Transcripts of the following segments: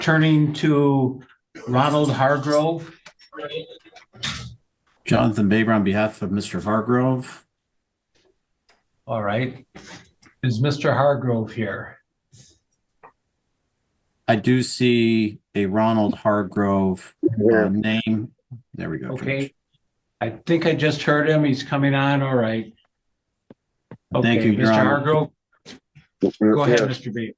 turning to Ronald Hargrove. Jonathan Baber on behalf of Mr. Hargrove. All right. Is Mr. Hargrove here? I do see a Ronald Hargrove name. There we go. Okay. Judge. I think I just heard him. He's coming on. All right. Okay, Thank you, Your Mr. Honor. Hargrove. Go ahead, Mr. Baber.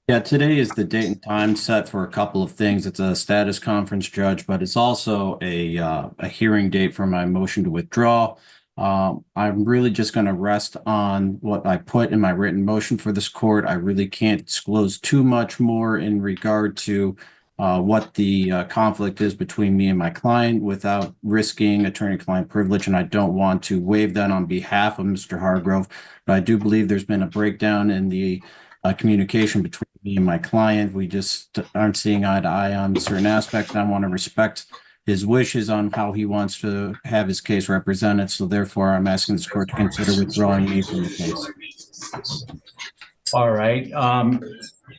Yeah, today is the date and time set for a couple of things. It's a status conference, Judge, but it's also a hearing date for my motion to withdraw. I'm really just going to rest on what I put in my written motion for this court. I really can't disclose too much more in regard to what the conflict is between me and my client without risking attorney-client privilege, and I don't want to waive that on behalf of Mr. Hargrove. But I do believe there's been a breakdown in the communication between me and my client. We just aren't seeing eye to eye on certain aspects, and I want to respect his wishes on how he wants to have his case represented. So therefore, I'm asking this court to consider withdrawing me from the case. All right.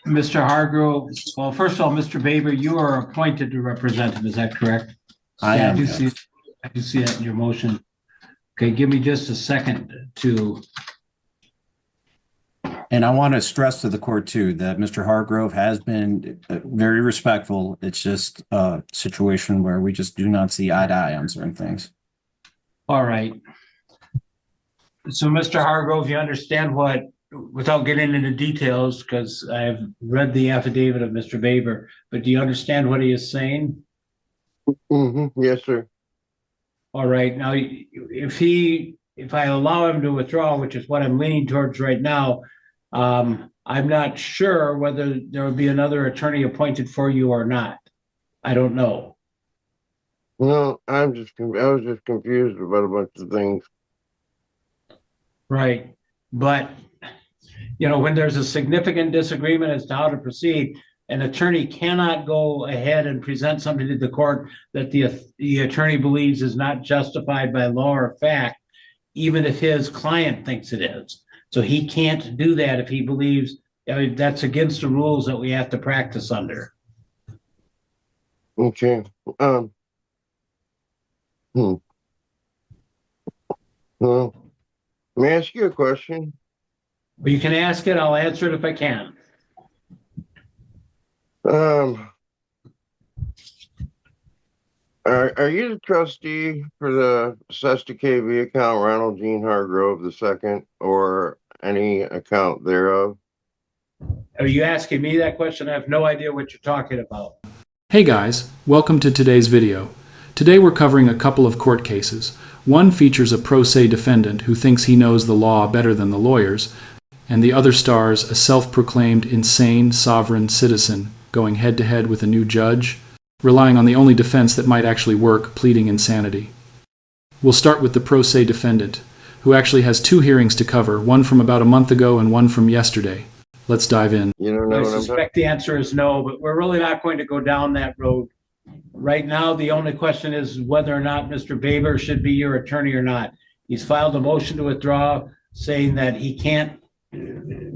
Mr. Hargrove, well, first of all, Mr. Baber, you are appointed to represent him. Is that correct? I am. I do see that in your motion. Okay, give me just a second to. And I want to stress to the court, too, that Mr. Hargrove has been very respectful. It's just a situation where we just do not see eye to eye on certain things. All right. So, Mr. Hargrove, you understand what, without getting into details, because I've read the affidavit of Mr. Baber, but do you understand what he is saying? Mm-hmm. Yes, sir. All right. Now, if I allow him to withdraw, which is what I'm leaning towards right now, I'm not sure whether there will be another attorney appointed for you or not. I don't know. No, I was just confused about a bunch of things. Right. But, when there's a significant disagreement as to how to proceed, an attorney cannot go ahead and present something to the court that the attorney believes is not justified by law or fact, even if his client thinks it is. So he can't do that if he believes that's against the rules that we have to practice under. Okay. Well, let me ask you a question. But you can ask it. I'll answer it if I can. Are you the trustee for the Sesta KV account, Ronald Gene Hargrove II, or any account thereof? Are you asking me that question? I have no idea what you're talking about. Hey guys, welcome to today's video. Today we're covering a couple of court cases. One features a pro se defendant who thinks he knows the law better than the lawyers, and the other stars a self-proclaimed insane sovereign citizen going head-to-head with a new judge, relying on the only defense that might actually work, pleading insanity. We'll start with the pro se defendant, who actually has two hearings to cover, one from about a month ago and one from yesterday. Let's dive in. You don't know I what I'm suspect the answer is no, but we're really not going to go down that road. Right now, the only question is whether or not Mr. Baber should be your attorney or not. He's filed a motion to withdraw, saying that he can't.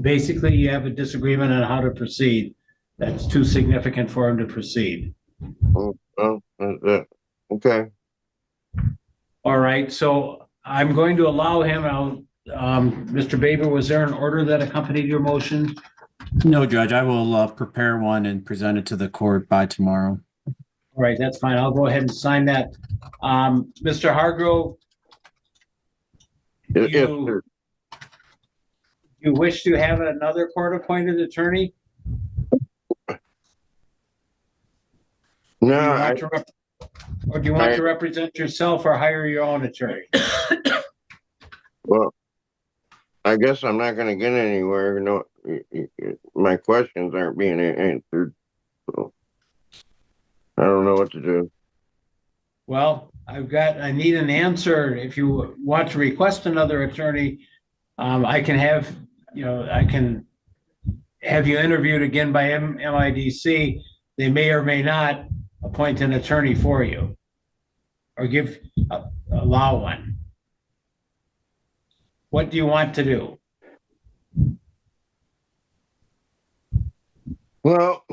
Basically, you have a disagreement on how to proceed. That's too significant for him to proceed. Okay. All right, so I'm going to allow him. Mr. Baber, was there an order that accompanied your motion? No, Judge. I will prepare one and present it to the court by tomorrow. All right, that's fine. I'll go ahead and sign that. Mr. Hargrove, Yes, sir. you wish to have another court-appointed attorney? No, Or do you want to represent yourself or hire your own attorney? well, I guess I'm not going to get anywhere. No, my questions aren't being answered. So I don't know what to do. Well, I need an answer. If you want to request another attorney, I can have you interviewed again by MIDC. They may or may not appoint an attorney for you or allow one. What do you want to do? Well,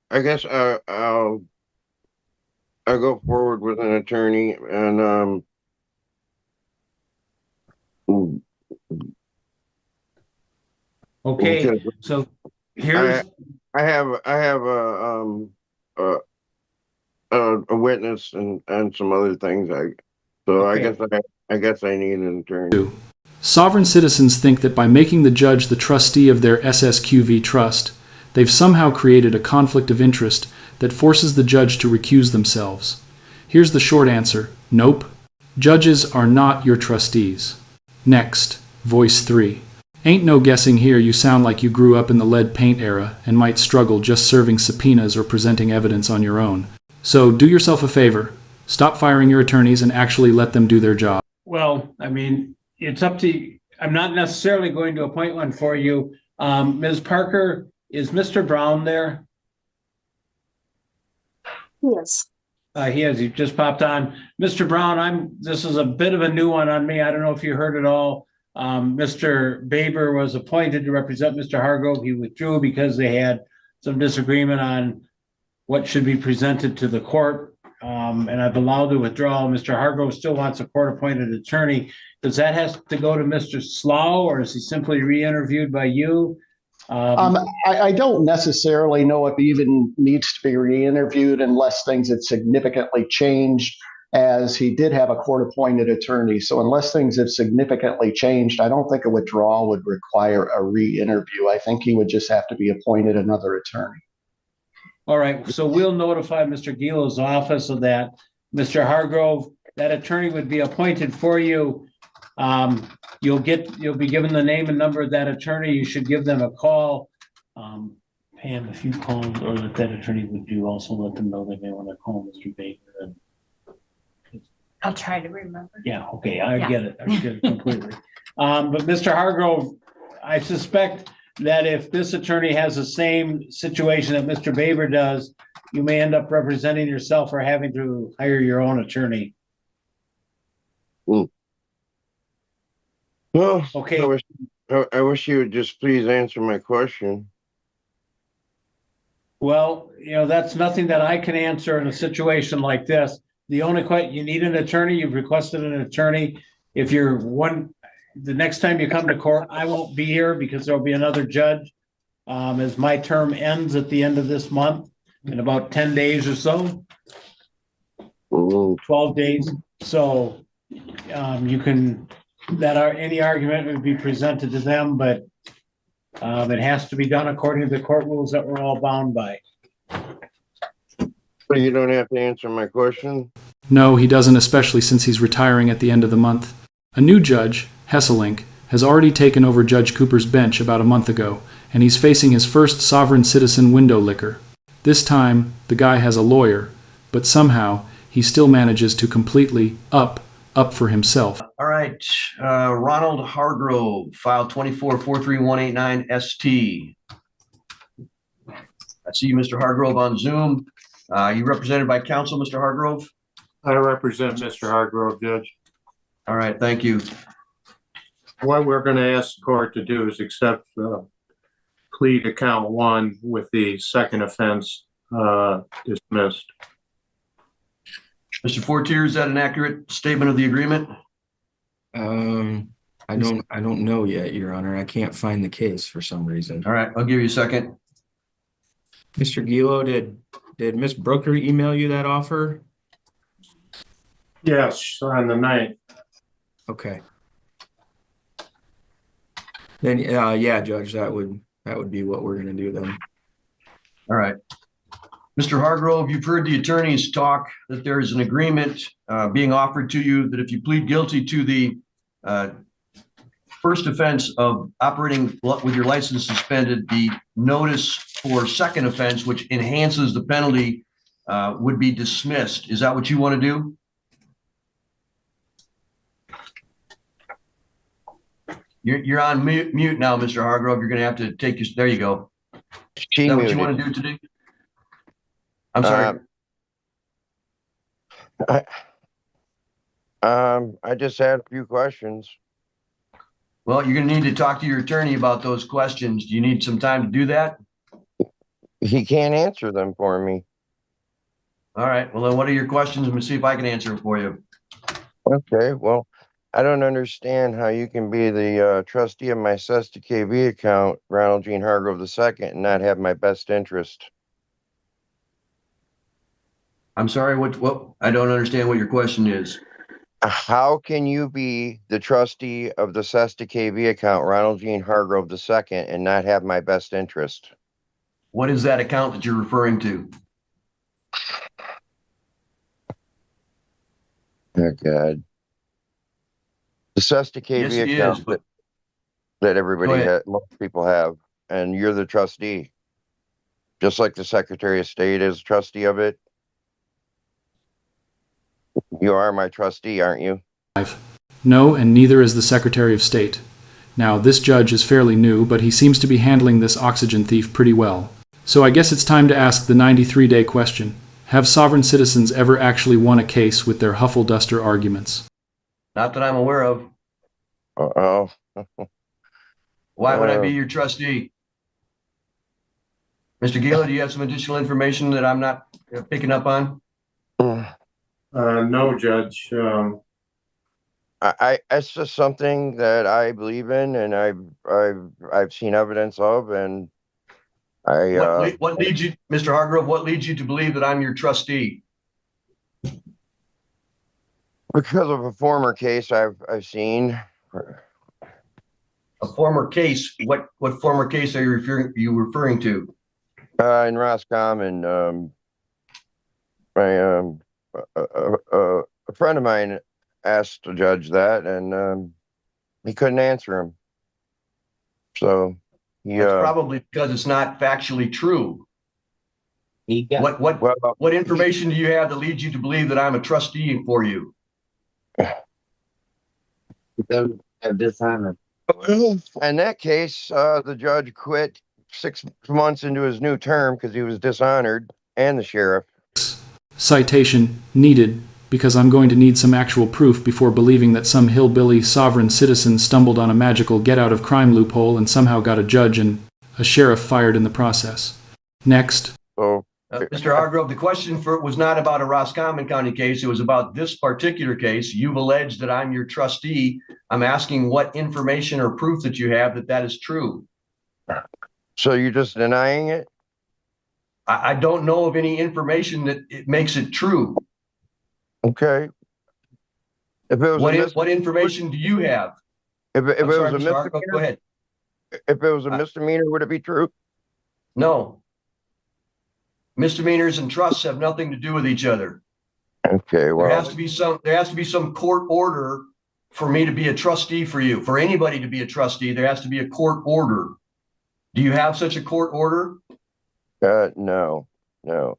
I guess I'll go forward with an attorney and Okay, because so here's, I have a a witness and some other things. Okay. I guess I need an attorney. Sovereign citizens think that by making the judge the trustee of their SSQV trust, they've somehow created a conflict of interest that forces the judge to recuse themselves. Here's the short answer: nope. Judges are not your trustees. Next, voice 3. Ain't no guessing here, you sound like you grew up in the lead paint era and might struggle just serving subpoenas or presenting evidence on your own. So do yourself a favor. Stop firing your attorneys and actually let them do their job. well, I mean, it's up to you. I'm not necessarily going to appoint one for you. Ms. Parker, is Mr. Brown there? Yes. He has, he just popped on. Mr. Brown, this is a bit of a new one on me. I don't know if you heard it all. Mr. Baber was appointed to represent Mr. Hargrove. He withdrew because they had some disagreement on what should be presented to the court. And I've allowed the withdrawal. Mr. Hargrove still wants a court-appointed attorney. Does that have to go to Mr. Slough, or is he simply re-interviewed by you? I don't necessarily know if he even needs to be re-interviewed unless things have significantly changed, as he did have a court-appointed attorney. So unless things have significantly changed, I don't think a withdrawal would require a re-interview. I think he would just have to be appointed another attorney. All right, so we'll notify Mr. Gilo's office of that. Mr. Hargrove, that attorney would be appointed for you. You'll be given the name and number of that attorney. You should give them a call. Pam, if you call, or that attorney, would you also let them know they may want to call Mr. Baker? And I'll try to remember. yeah, okay, I get it. I get it completely. But Mr. Hargrove, I suspect that if this attorney has the same situation that Mr. Baber does, you may end up representing yourself or having to hire your own attorney. Well, Okay. I wish you would just please answer my question. Well, that's nothing that I can answer in a situation like this. The only question, you need an attorney, you've requested an attorney. If you're the next time you come to court, I won't be here because there'll be another judge. As my term ends at the end of this month, in about 10 days or so, 12 days. So any argument would be presented to them, but it has to be done according to the court rules that we're all bound by. So you don't have to answer my question? No, he doesn't, especially since he's retiring at the end of the month. A new judge, Hesselink, has already taken over Judge Cooper's bench about a month ago, and he's facing his first sovereign citizen window licker. This time, the guy has a lawyer, but somehow he still manages to completely up for himself. All right, Ronald Hargrove, file 24-43189-ST. I see you, Mr. Hargrove, on Zoom. You represented by counsel, Mr. Hargrove? I represent Mr. Hargrove, Judge. All right, thank you. What we're going to ask the court to do is accept plea to count 1 with the second offense dismissed. Mr. Fortier, is that an accurate statement of the agreement? I don't know yet, Your Honor. I can't find the case for some reason. All right, I'll give you a second. Mr. Gilo, did Miss Brooker email you that offer? Yes, on the 9th. Okay. Then yeah, Judge, that would be what we're gonna do then. All right. Mr. Hargrove, you've heard the attorneys talk that there's an agreement being offered to you that if you plead guilty to the first offense of operating with your license suspended, the notice for second offense, which enhances the penalty, would be dismissed. Is that what you want to do? You're on mute now, Mr. Hargrove. You're going to have to take your, there you go. Is that what you want to do today? I'm sorry. I just had a few questions. Well, you're gonna need to talk to your attorney about those questions. Do you need some time to do that? He can't answer them for me. All right, well, then what are your questions? Let me see if I can answer them for you. Okay, well, I don't understand how you can be the trustee of my SESTA KV account, Ronald Gene Hargrove II, and not have my best interest. I'm sorry, what, I don't understand what your question is. How can you be the trustee of the SESTA KV account, Ronald Gene Hargrove II, and not have my best interest? What is that account that you're referring to? Oh, God. The SESTA Yes, KV it account is, but that everybody Go ahead. has, most people have, and you're the trustee. Just like the Secretary of State is trustee of it. You are my trustee, aren't you? No, and neither is the Secretary of State. Now, this judge is fairly new, but he seems to be handling this oxygen thief pretty well. So I guess it's time to ask the 93-day question. Have sovereign citizens ever actually won a case with their huffle-duster arguments? not that I'm aware of. Uh-oh. Why would I be your trustee? Mr. Gila, do you have some additional information that I'm not picking up on? No, Judge. It's just something that I believe in, and I've seen evidence of, and What leads you, Mr. Hargrove, what leads you to believe that I'm your trustee? because of a former case I've seen. A former case, what former case are you referring to? In Roscommon, a friend of mine asked the judge that, and he couldn't answer him. So That's probably because it's not factually true. What information do you have that leads you to believe that I'm a trustee for you? At this time, in that case, the judge quit 6 months into his new term because he was dishonored, and the sheriff. Citation needed, because I'm going to need some actual proof before believing that some hillbilly sovereign citizen stumbled on a magical get-out-of-crime loophole and somehow got a judge and a sheriff fired in the process. Next. So, Mr. Hargrove, the question was not about a Roscommon County case. It was about this particular case. You've alleged that I'm your trustee. I'm asking what information or proof that you have that is true. so you're just denying it? I don't know of any information that it makes it true. Okay. If it was What information do you have? if it was a Mr. Hargrove, go misdemeanor, ahead. if it was a misdemeanor, would it be true? No. Misdemeanors and trusts have nothing to do with each other. Okay, well, There has to be some court order for me to be a trustee for you. For anybody to be a trustee, there has to be a court order. Do you have such a court order? no.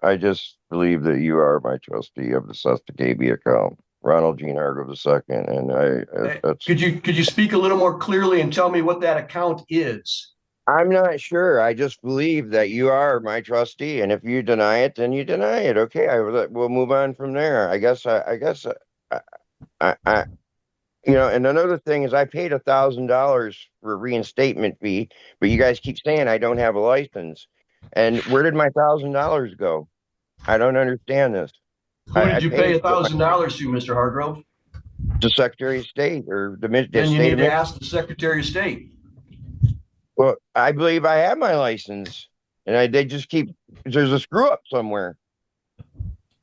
I just believe that you are my trustee of the SESTA KB account, Ronald Gene Hargrove II, and that's. Could you speak a little more clearly and tell me what that account is? I'm not sure. I just believe that you are my trustee, and if you deny it, then you deny it. Okay, we'll move on from there. I guess, and another thing is I paid $1,000 for a reinstatement fee, but you guys keep saying I don't have a license. And where did my $1,000 go? I don't understand this. Who did you pay $1,000 to, Mr. Hargrove? The Secretary of State or the Then you state need of to ask the Secretary of State. Well, I believe I have my license, and they just keep. There's a screw up somewhere.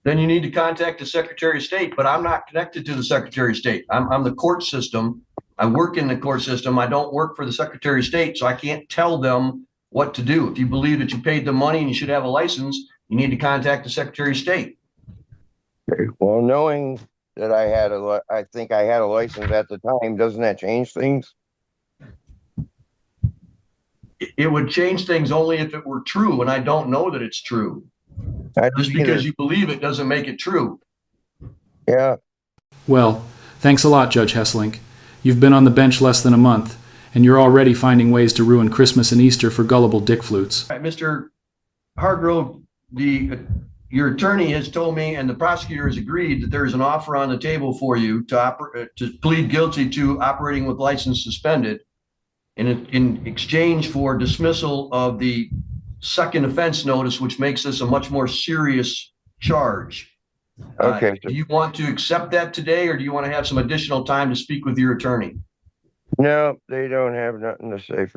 Then you need to contact the Secretary of State. But I'm not connected to the Secretary of State. I'm the court system. I work in the court system. I don't work for the Secretary of State, so I can't tell them what to do. If you believe that you paid the money and you should have a license, you need to contact the Secretary of State. Okay. Well, knowing that I think I had a license at the time, doesn't that change things? It would change things only if it were true, and I don't know that it's true. Just because you believe it doesn't make it true. Yeah. Well, thanks a lot, Judge Hesselink. You've been on the bench less than a month, and you're already finding ways to ruin Christmas and Easter for gullible dick flutes. All right, Mr. Hargrove, you your attorney has told me, and the prosecutor has agreed, that there is an offer on the table for you to plead guilty to operating with license suspended in exchange for dismissal of the second offense notice, which makes this a much more serious charge. Okay. Do you want to accept that today, or do you want to have some additional time to speak with your attorney? No, they don't have nothing to say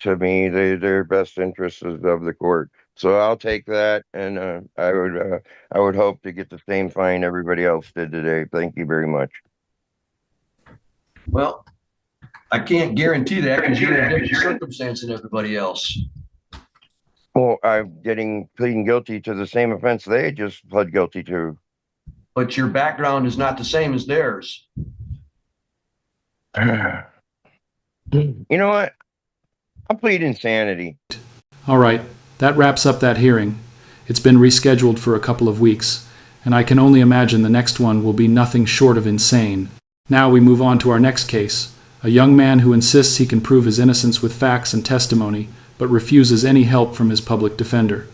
to me. Their best interests is of the court. So I'll take that, and I would hope to get the same fine everybody else did today. Thank you very much. Well, I can't guarantee that because you're in a different circumstance than everybody else. Well, I'm pleading guilty to the same offense they just pled guilty to. But your background is not the same as theirs. You know what? I'll plead insanity. All right, that wraps up that hearing. It's been rescheduled for a couple of weeks, and I can only imagine the next one will be nothing short of insane. Now we move on to our next case, a young man who insists he can prove his innocence with facts and testimony, but refuses any help from his public defender.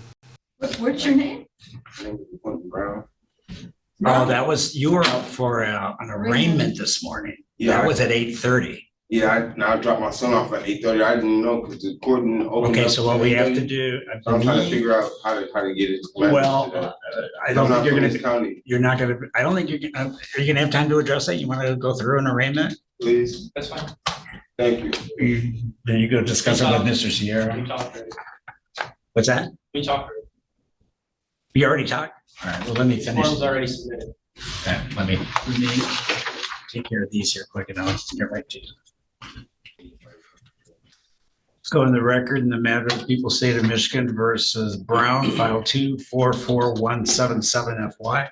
What's your name? Oh, you were up for an arraignment this morning. Yeah, that was at 8:30. Yeah, I dropped my son off at 8:30. I didn't know because the court didn't open. Okay, up so what we have to do, I'm trying to figure out how to get it. Well, I don't think you're going gonna. You're not gonna. I don't think you're gonna. Are you gonna have time to address that? You want to go through an arraignment? Please. That's fine. Thank you. Then you go discuss it with Mr. Sierra. What's that? We talked. You already talked. All right. Well, let me finish. Form's already submitted. Okay, let me take care of these here quick, and I'll get right to you. Let's go in the record in the matter of the People State of Michigan versus Brown, file 2444177FY.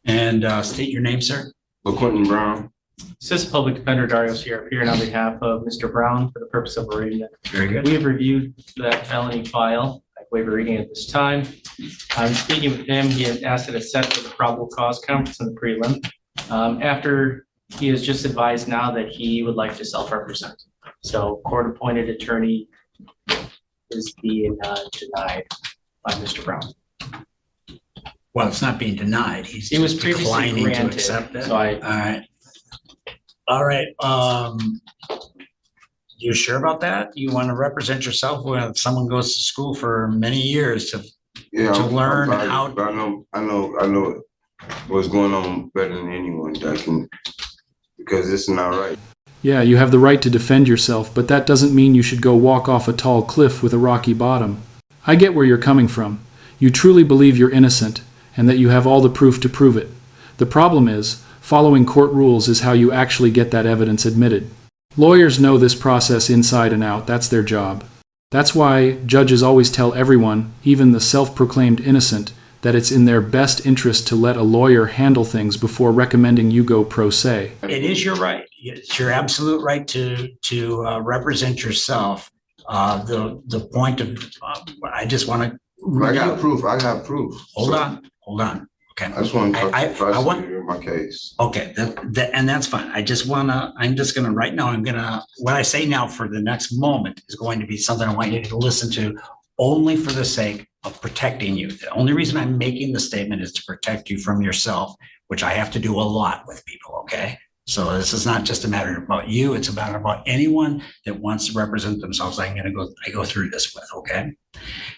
And state your name, sir. Quentin Brown. Assistant Public Defender Dario Sierra appearing on behalf of Mr. Brown for the purpose of arraignment. Very good. We have reviewed that felony file. I waive reading at this time. I'm speaking with him. He had asked it set for the probable cause conference in the prelim. After he has just advised now that he would like to self-represent. So court-appointed attorney is being denied by Mr. Brown. Well, it's not being denied. It was previously declining granted, to accept it. so I- All right. You sure about that? You want to represent yourself when someone goes to school for many years to learn how? I know what's going on better than anyone that can, because it's not right. Yeah, you have the right to defend yourself, but that doesn't mean you should go walk off a tall cliff with a rocky bottom. I get where you're coming from. You truly believe you're innocent, and that you have all the proof to prove it. The problem is, following court rules is how you actually get that evidence admitted. Lawyers know this process inside and out. That's their job. That's why judges always tell everyone, even the self-proclaimed innocent, that it's in their best interest to let a lawyer handle things before recommending you go pro se. It is your right. It's your absolute right to represent yourself. The point of I just want to. I got proof. Hold on. Okay. I just want to talk to the I want prosecutor in my case. Okay, and that's fine. I'm just gonna right now. What I say now for the next moment is going to be something I want you to listen to, only for the sake of protecting you. The only reason I'm making the statement is to protect you from yourself, which I have to do a lot with people. Okay, so this is not just a matter about you; it's a matter about anyone that wants to represent themselves. I go through this with. Okay,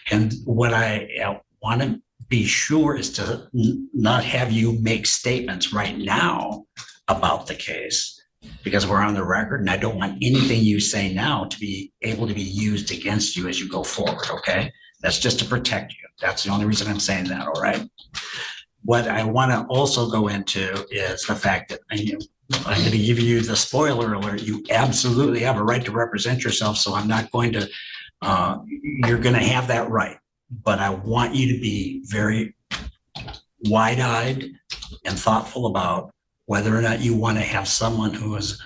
and what I want to be sure is to not have you make statements right now about the case, because we're on the record and I don't want anything you say now to be able to be used against you as you go forward. Okay, that's just to protect you. That's the only reason I'm saying that. All right. What I want to also go into is the fact that I'm going to give you the spoiler alert. You absolutely have a right to represent yourself. So I'm not going to, you're going to have that right. But I want you to be very wide-eyed and thoughtful about whether or not you want to have someone who is,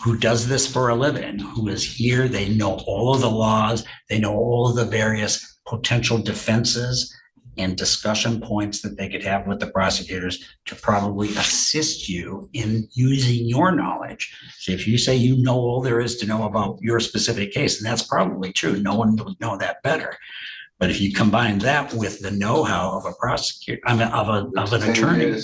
who does this for a living, who is here. They know all of the laws. They know all of the various potential defenses. and discussion points that they could have with the prosecutors to probably assist you in using your knowledge. So if you say you know all there is to know about your specific case, and that's probably true, no one would know that better. But if you combine that with the know-how of a prosecutor, of an attorney,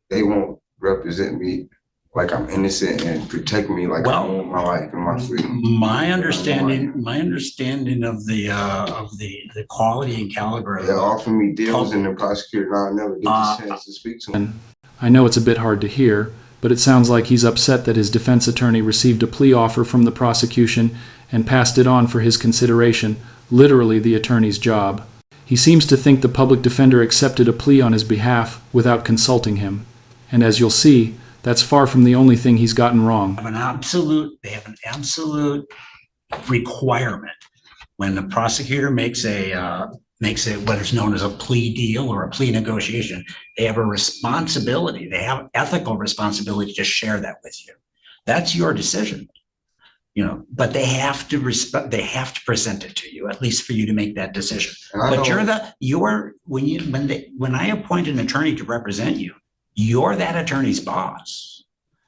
they won't represent me like I'm innocent and protect me like I want my life and my freedom. My understanding of the quality and caliber. They offer me deals, and the prosecutor, I'll never get the chance to speak to him. I know it's a bit hard to hear, but it sounds like he's upset that his defense attorney received a plea offer from the prosecution and passed it on for his consideration, literally the attorney's job. He seems to think the public defender accepted a plea on his behalf without consulting him. And as you'll see, that's far from the only thing he's gotten wrong. They have an absolute requirement when the prosecutor makes what is known as a plea deal or a plea negotiation. They have a responsibility. They have ethical responsibility to share that with you. That's your decision, but they have to present it to you, at least for you to make that decision. But when I appoint an attorney to represent you, you're that attorney's boss.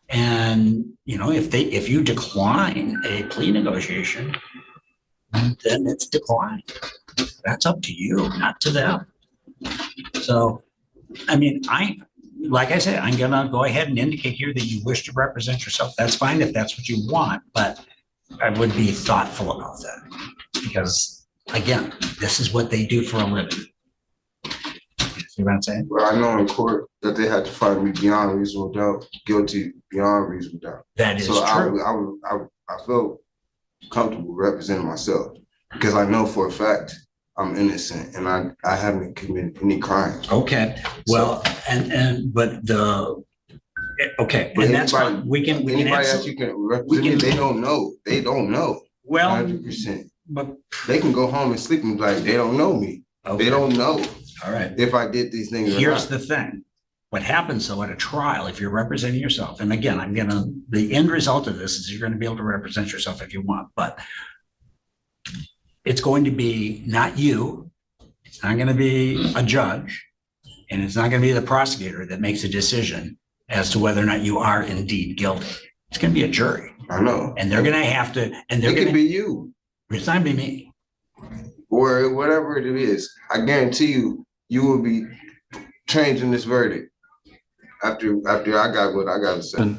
And, if you decline a plea negotiation, then it's declined. That's up to you, not to them. So, like I said, I'm going to go ahead and indicate here that you wish to represent yourself. That's fine if that's what you want, but I would be thoughtful about that because, again, this is what they do for a living. See what I'm saying? Well, I know in court that they had to find me beyond reasonable doubt, guilty beyond reasonable doubt. That is so true. I felt comfortable representing myself because I know for a fact I'm innocent and I haven't committed any crimes. Okay. Well, but that's fine. We can else you can represent me, they don't know. They don't know. Well, 100%. But they can go home and sleep and be like, they don't know me. Okay. They don't know. All right. If I did these things. Here's the thing. What happens though at a trial, if you're representing yourself, and again, the end result of this is you're going to be able to represent yourself if you want, but it's going to be not you. It's not going to be a judge, and it's not going to be the prosecutor that makes a decision as to whether or not you are indeed guilty. It's going to be a jury. I know. And they're going to have to, and they're going to be you. It's not going to be me. Or whatever it is. I guarantee you will be changing this verdict after I got what I got to say.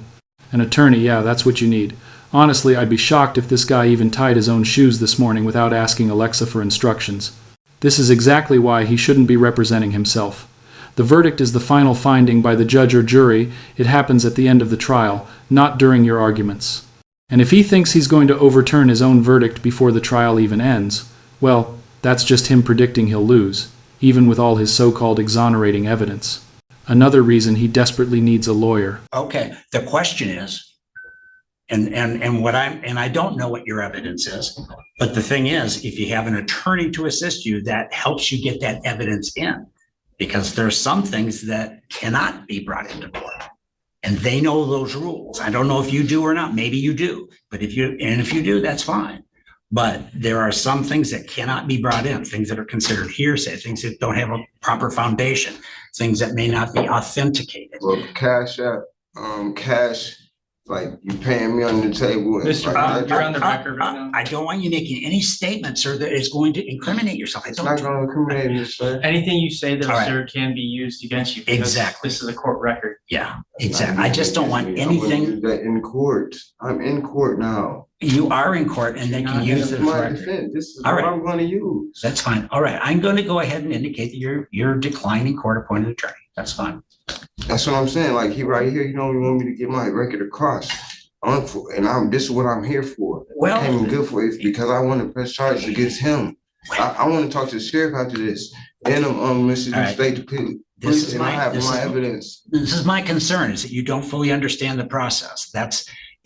An attorney, yeah, that's what you need. Honestly, I'd be shocked if this guy even tied his own shoes this morning without asking Alexa for instructions. This is exactly why he shouldn't be representing himself. The verdict is the final finding by the judge or jury. It happens at the end of the trial, not during your arguments. And if he thinks he's going to overturn his own verdict before the trial even ends, well, that's just him predicting he'll lose, even with all his so-called exonerating evidence. Another reason he desperately needs a lawyer. Okay, the question is, and I don't know what your evidence is, but the thing is, if you have an attorney to assist you, that helps you get that evidence in, because there are some things that cannot be brought into court, and they know those rules. I don't know if you do or not. Maybe you do, but if you do, that's fine. But there are some things that cannot be brought in, things that are considered hearsay, things that don't have a proper foundation, things that may not be authenticated. Well, cash, like you paying me on the table. Mr. You're on the record right now. I don't want you making any statement, sir, that is going to incriminate yourself. It's not going to incriminate me, sir. Anything you say, though, sir, can be used against you. Exactly. This is a court record. Yeah, exactly. I just don't want anything. In court. I'm in court now. You are in court, and they can use it as record. This is what I'm going to use. That's fine. All right. I'm going to go ahead and indicate that you're declining court-appointed attorney. That's fine. That's what I'm saying. Like, he right here, you don't want me to get my record across. This is what I'm here for. Well, I came good for it because I want to press charges against him. I want to talk to the sheriff after this and Mississippi State Police, and I have my evidence. This is my concern, is that you don't fully understand the process.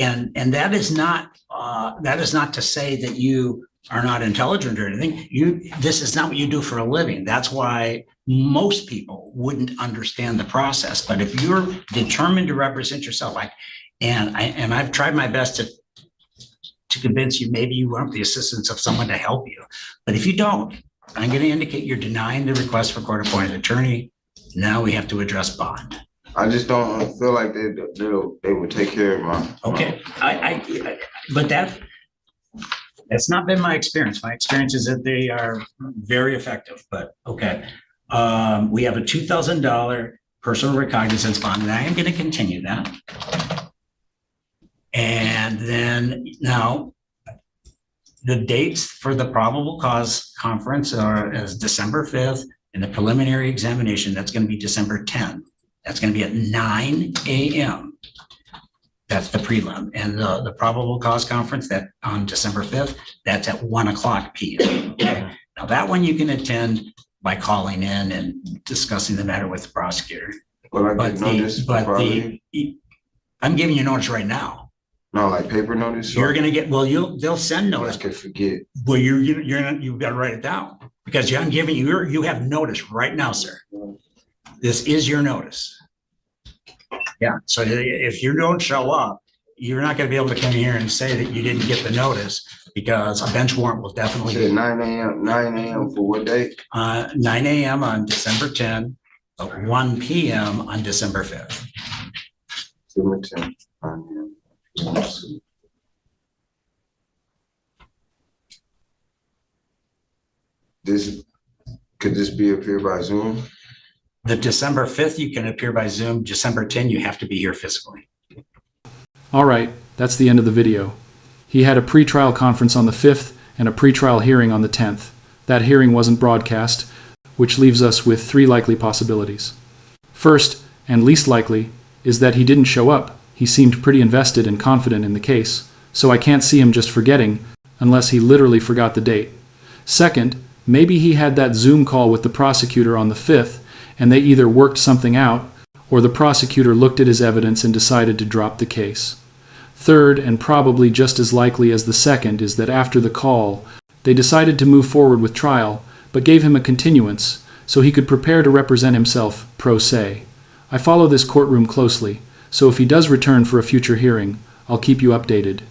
And that is not to say that you are not intelligent or anything. This is not what you do for a living. That's why most people wouldn't understand the process. But if you're determined to represent yourself, and I've tried my best to convince you, maybe you want the assistance of someone to help you. But if you don't, I'm going to indicate you're denying the request for court-appointed attorney. Now we have to address bond. I just don't feel like they would take care of my. Okay, but that's not been my experience. My experience is that they are very effective, but okay. We have a $2,000 personal recognizance bond, and I am going to continue that. And then now the dates for the probable cause conference are as December 5th, and the preliminary examination, that's going to be December 10th. That's going to be at 9 a.m. That's the prelim. And the probable cause conference that on December 5th, that's at 1:00 p.m. Okay. Now that one you can attend by calling in and discussing the matter with the prosecutor. Well, I'm giving you notice right now. No, like paper notice. You're gonna get, they'll send notice. I could forget. Well, you've got to write it down because I'm giving you have notice right now, sir. This is your notice. Yeah. So if you don't show up, you're not going to be able to come here and say that you didn't get the notice because a bench warrant will definitely. 9 a.m. 9 a.m. for what date? 9 a.m. on December 10th, 1 p.m. on December 5th. December 10th. 9 a.m. Could this be appeared by Zoom? The December 5th, you can appear by Zoom. December 10, you have to be here physically. All right, that's the end of the video. He had a pretrial conference on the 5th and a pretrial hearing on the 10th. That hearing wasn't broadcast, which leaves us with 3 likely possibilities. First, and least likely, is that he didn't show up. He seemed pretty invested and confident in the case, so I can't see him just forgetting, unless he literally forgot the date. Second, maybe he had that Zoom call with the prosecutor on the 5th, and they either worked something out, or the prosecutor looked at his evidence and decided to drop the case. Third, and probably just as likely as the second, is that after the call, they decided to move forward with trial, but gave him a continuance, so he could prepare to represent himself pro se. I follow this courtroom closely, so if he does return for a future hearing, I'll keep you updated.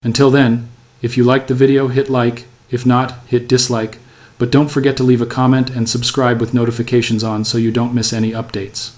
Until then, if you liked the video, hit like. If not, hit dislike. But don't forget to leave a comment and subscribe with notifications on so you don't miss any updates.